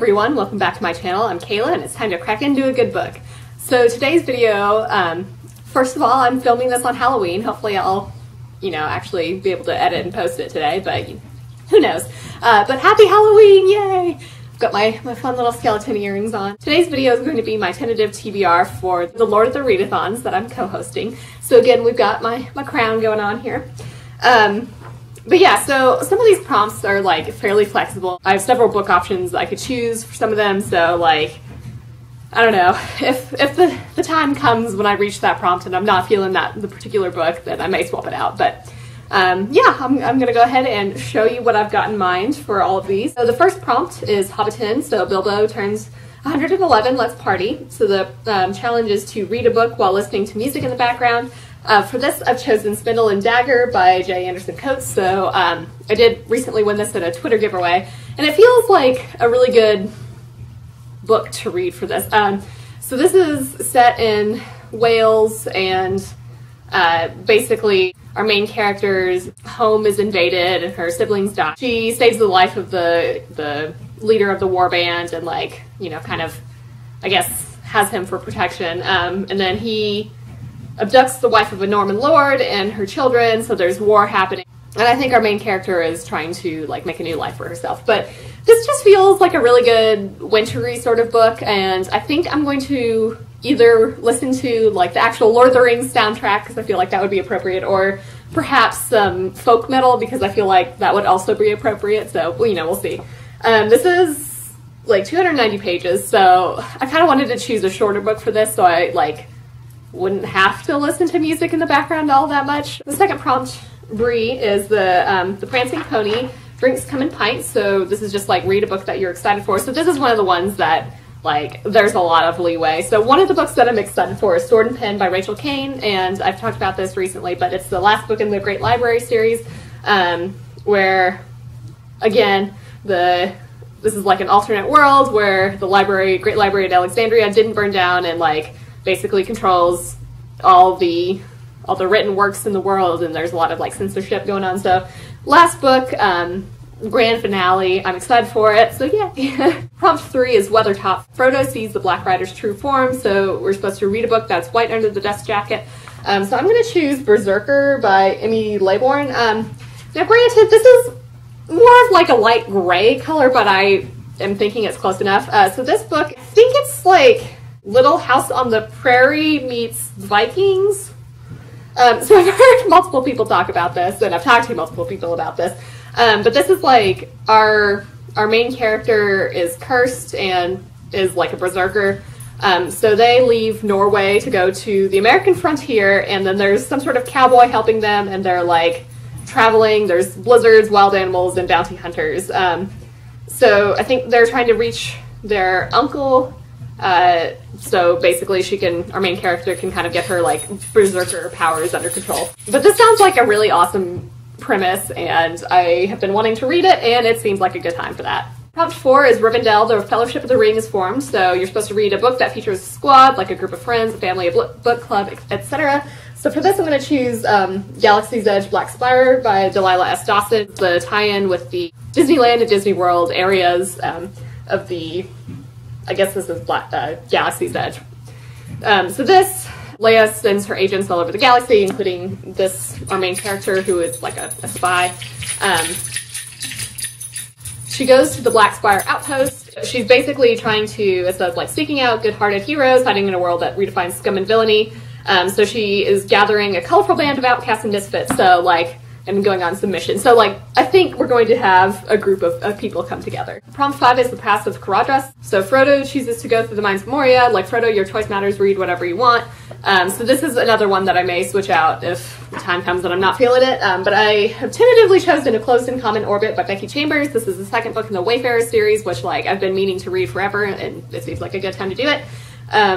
everyone, welcome back to my channel. I'm Kayla and it's time to crack into a good book. So today's video, first of all, I'm filming this on Halloween. Hopefully I'll, actually be able to edit and post it today, but who knows. But happy Halloween, yay! I've got my fun little skeleton earrings on. Today's video is going to be my tentative TBR for the Lord of the Readathons that I'm co-hosting. So again, we've got my crown going on here. But yeah, so some of these prompts are like fairly flexible. I have several book options I could choose for some of them, so like, I don't know, if the time comes when I reach that prompt and I'm not feeling the particular book, then I may swap it out. But yeah, I'm gonna go ahead and show you what I've got in mind for all of these. So the first prompt is Hobbiton, so Bilbo turns 111, let's party. So the challenge is to read a book while listening to music in the background. For this, I've chosen Spindle and Dagger by J. Anderson Coates. So I did recently win this at a Twitter giveaway, and it feels like a really good book to read for this. So this is set in Wales, and basically our main character's home is invaded and her siblings die. She saves the life of the leader of the war band and kind of, I guess, has him for protection. And then he abducts the wife of a Norman lord and her children, so there's war happening. And I think our main character is trying to make a new life for herself. But this just feels like a really good wintry sort of book, and I think I'm going to either listen to the actual Lord of the Rings soundtrack, because I feel like that would be appropriate, or perhaps some folk metal, because I feel like that would also be appropriate. So, we'll see. This is 290 pages, so I kind of wanted to choose a shorter book for this, so I wouldn't have to listen to music in the background all that much. The second prompt, Bree, is the Prancing Pony. Drinks come in pints, so this is just read a book that you're excited for. So this is one of the ones that there's a lot of leeway. So one of the books that I'm excited for is Sword and Pen by Rachel Kane, and I've talked about this recently, but it's the last book in the Great Library series, where again this is an alternate world where the Great Library at Alexandria didn't burn down, and basically controls all the written works in the world, and there's a lot of censorship going on. So last book, grand finale, I'm excited for it, so yeah. Prompt 3 is Weathertop. Frodo sees the Black Rider's true form, so we're supposed to read a book that's white under the dust jacket. So I'm going to choose Berserker by Emmy Laybourne. Now granted, this is more of a light gray color, but I am thinking it's close enough. So this book, I think it's Little House on the Prairie meets Vikings. So I've heard multiple people talk about this, and I've talked to multiple people about this. But this is our main character is cursed and is a berserker. So they leave Norway to go to the American frontier, and then there's some sort of cowboy helping them, and they're traveling. There's blizzards, wild animals, and bounty hunters. So I think they're trying to reach their uncle. So basically our main character can kind of get her berserker powers under control. But this sounds like a really awesome premise, and I have been wanting to read it, and it seems like a good time for that. Prompt 4 is Rivendell, the Fellowship of the Ring is formed. So you're supposed to read a book that features a squad, a group of friends, a family, a book club, etc. So for this, I'm going to choose Galaxy's Edge Black Spire by Delilah S. Dawson. The tie-in with the Disneyland and Disney World areas of the, I guess this is Galaxy's Edge. So this, Leia sends her agents all over the galaxy, including our main character, who is a spy. She goes to the Black Spire outpost. She's basically trying to, it says, seeking out good-hearted heroes hiding in a world that redefines scum and villainy. So she is gathering a colorful band of outcasts and misfits, and going on some missions. So, I think we're going to have a group of people come together. Prompt 5 is The Pass of Caradhras. So Frodo chooses to go through the Mines of Moria. Frodo, your choice matters, read whatever you want. So this is another one that I may switch out if the time comes and I'm not feeling it. But I have tentatively chosen A Closed and Common Orbit by Becky Chambers. This is the second book in the Wayfarer series, which, I've been meaning to read forever, and it seems like a good time to do it.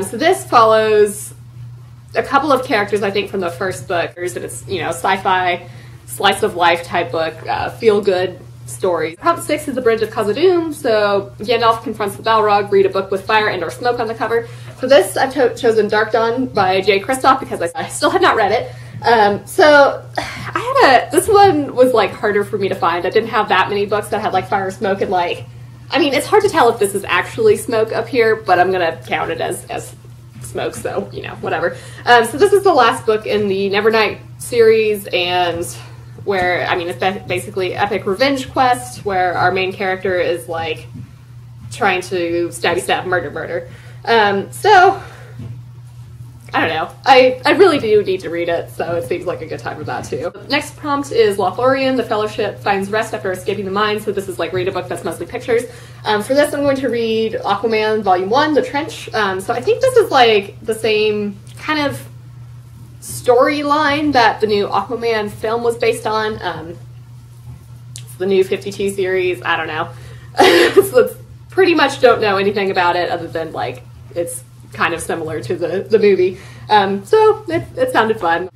So this follows a couple of characters, I think, from the first book. And it's, sci-fi, slice of life type book, feel good stories. Prompt 6 is The Bridge of Kaza. So Gandalf confronts the Balrog, read a book with fire and or smoke on the cover. For this, I've chosen Dark Dawn by Jay Kristoff because I still have not read it. So this one was harder for me to find. I didn't have that many books that had fire, smoke, and I mean, it's hard to tell if this is actually smoke up here, but I'm gonna count it as smoke, so, you know, whatever. So this is the last book in the Nevernight series, and where, I mean, it's basically epic revenge quest, where our main character is, like, trying to stabby stab, murder, murder. So, I don't know. I really do need to read it, so it seems like a good time for that too. Next prompt is Lothlorien, the Fellowship finds rest after escaping the mine, so this is like read a book that's mostly pictures. For this I'm going to read Aquaman Volume 1, The Trench. So I think this is like the same kind of storyline that the new Aquaman film was based on. It's the new 52 series, I don't know. So pretty much don't know anything about it other than like it's kind of similar to the movie. So it sounded fun.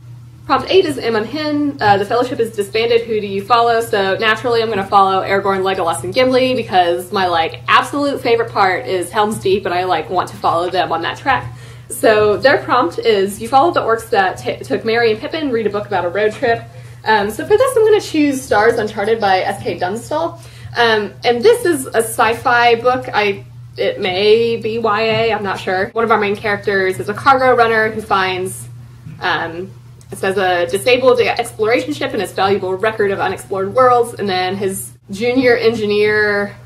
Prompt 8 is Aemon Hin. The Fellowship is disbanded. Who do you follow? So naturally I'm going to follow Aragorn, Legolas, and Gimli because my like absolute favorite part is Helm's Deep and I like want to follow them on that track. So their prompt is you follow the orcs that took Merry and Pippin, read a book about a road trip. So for this I'm going to choose Stars Uncharted by S.K. Dunstall. And this is a sci-fi book. It may be YA, I'm not sure. One of our main characters is a cargo runner who finds, it says a disabled exploration ship and its valuable record of unexplored worlds, and then his junior engineer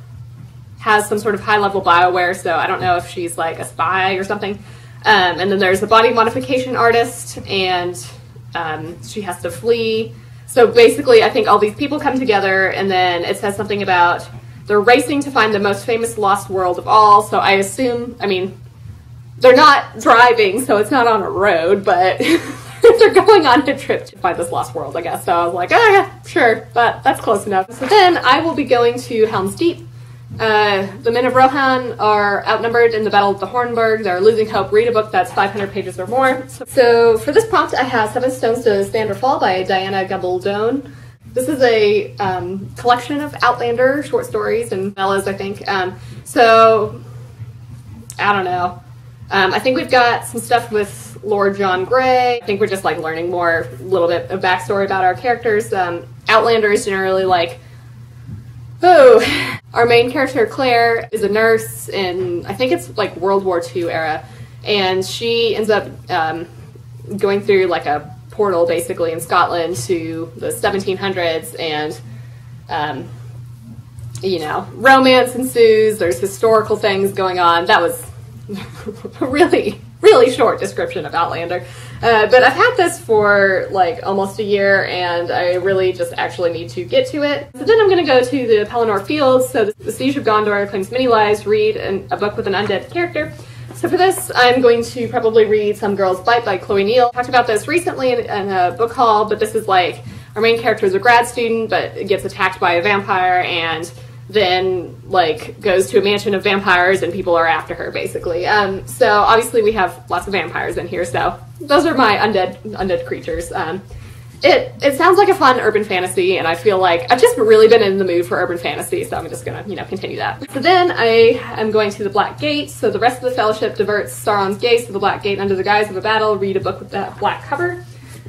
has some sort of high-level bioware, so I don't know if she's like a spy or something. And then there's a body modification artist, and she has to flee. So basically, I think all these people come together, and then it says something about they're racing to find the most famous lost world of all, so I assume, I mean, they're not driving, so it's not on a road, but they're going on a trip to find this lost world, I guess. So I was like, oh yeah, sure, but that's close enough. So then I will be going to Helm's Deep. The men of Rohan are outnumbered in the Battle of the Hornburg. They're losing hope. Read a book that's 500 pages or more. So for this prompt, I have 7 Stones to Stand or Fall by Diana Gabaldon. This is a collection of Outlander short stories and novellas, I think. So, I don't know. I think we've got some stuff with Lord John Grey. I think we're just like learning more, a little bit of backstory about our characters. Outlander is generally like, oh, our main character Claire is a nurse in, I think it's like World War II era. And she ends up going through like a portal basically in Scotland to the 1700s, and you know, romance ensues. There's historical things going on. That was a really short description of Outlander, but I've had this for like almost a year and I really just actually need to get to it. So then I'm going to go to the Pelennor Fields. So the Siege of Gondor claims many lives. Read a book with an undead character. So for this, I'm going to probably read Some Girls Bite by Chloe Neal. I talked about this recently in a book haul, but this is like, our main character is a grad student, but gets attacked by a vampire and then like goes to a mansion of vampires and people are after her basically. So obviously we have lots of vampires in here, so those are my undead creatures. It sounds like a fun urban fantasy, and I feel like I've just really been in the mood for urban fantasy, so I'm just gonna, you know, continue that. So then I am going to the Black Gate. So the rest of the Fellowship diverts Sauron's gaze to the Black Gate under the guise of a battle. Read a book with that black cover.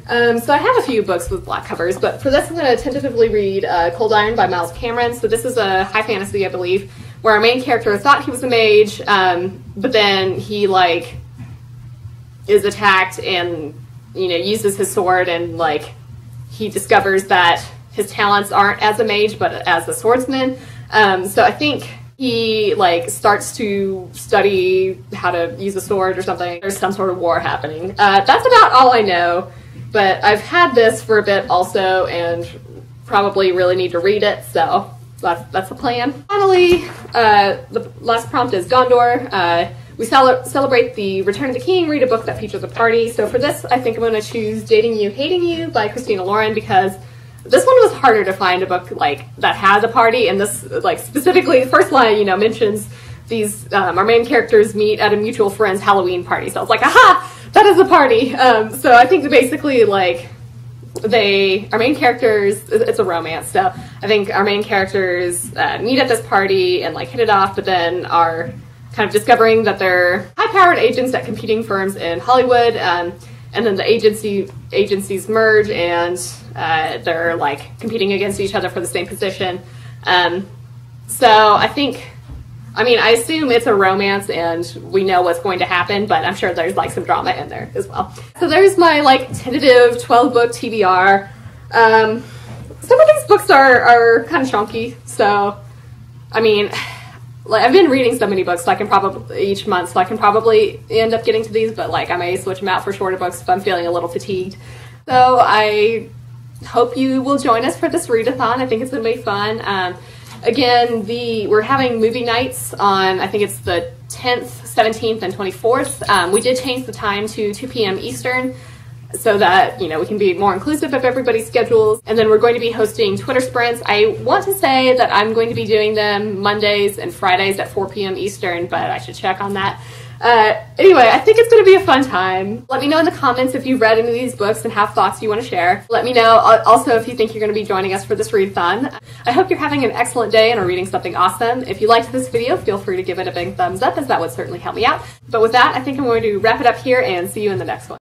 So I have a few books with black covers, but for this I'm going to tentatively read Cold Iron by Miles Cameron. So this is a high fantasy, I believe, where our main character thought he was a mage, but then he like is attacked and, you know, uses his sword, and like he discovers that his talents aren't as a mage but as a swordsman. So I think he like starts to study how to use a sword or something. There's some sort of war happening. That's about all I know, but I've had this for a bit also and probably really need to read it, so that's the plan. Finally, the last prompt is Gondor. We celebrate the Return of the King. Read a book that features a party. So for this, I think I'm going to choose Dating You, Hating You by Christina Lauren, because this one was harder to find a book like that has a party, and this like specifically the first line, you know, mentions these our main characters meet at a mutual friend's Halloween party. So I was like, aha, that is a party. So I think that basically like our main characters, it's a romance, so I think our main characters meet at this party and like hit it off, but then are kind of discovering that they're high-powered agents at competing firms in Hollywood, and then the agencies merge, and they're like competing against each other for the same position. So I think I mean, I assume it's a romance and we know what's going to happen, but I'm sure there's like some drama in there as well. So there's my like tentative 12-book TBR. Some of these books are kind of chunky, so I mean, like I've been reading so many books, so I can probably each month, so I can probably end up getting to these, but like I may switch them out for shorter books if I'm feeling a little fatigued. So I hope you will join us for this readathon. I think it's going to be fun. Again, we're having movie nights on, I think it's the 10th, 17th, and 24th. We did change the time to 2 p.m. Eastern so that, you know, we can be more inclusive of everybody's schedules. And then we're going to be hosting Twitter sprints. I want to say that I'm going to be doing them Mondays and Fridays at 4 p.m. Eastern, but I should check on that. Anyway, I think it's going to be a fun time. Let me know in the comments if you've read any of these books and have thoughts you want to share. Let me know also if you think you're going to be joining us for this readathon. I hope you're having an excellent day and are reading something awesome. If you liked this video, feel free to give it a big thumbs up, as that would certainly help me out. But with that, I think I'm going to wrap it up here and see you in the next one.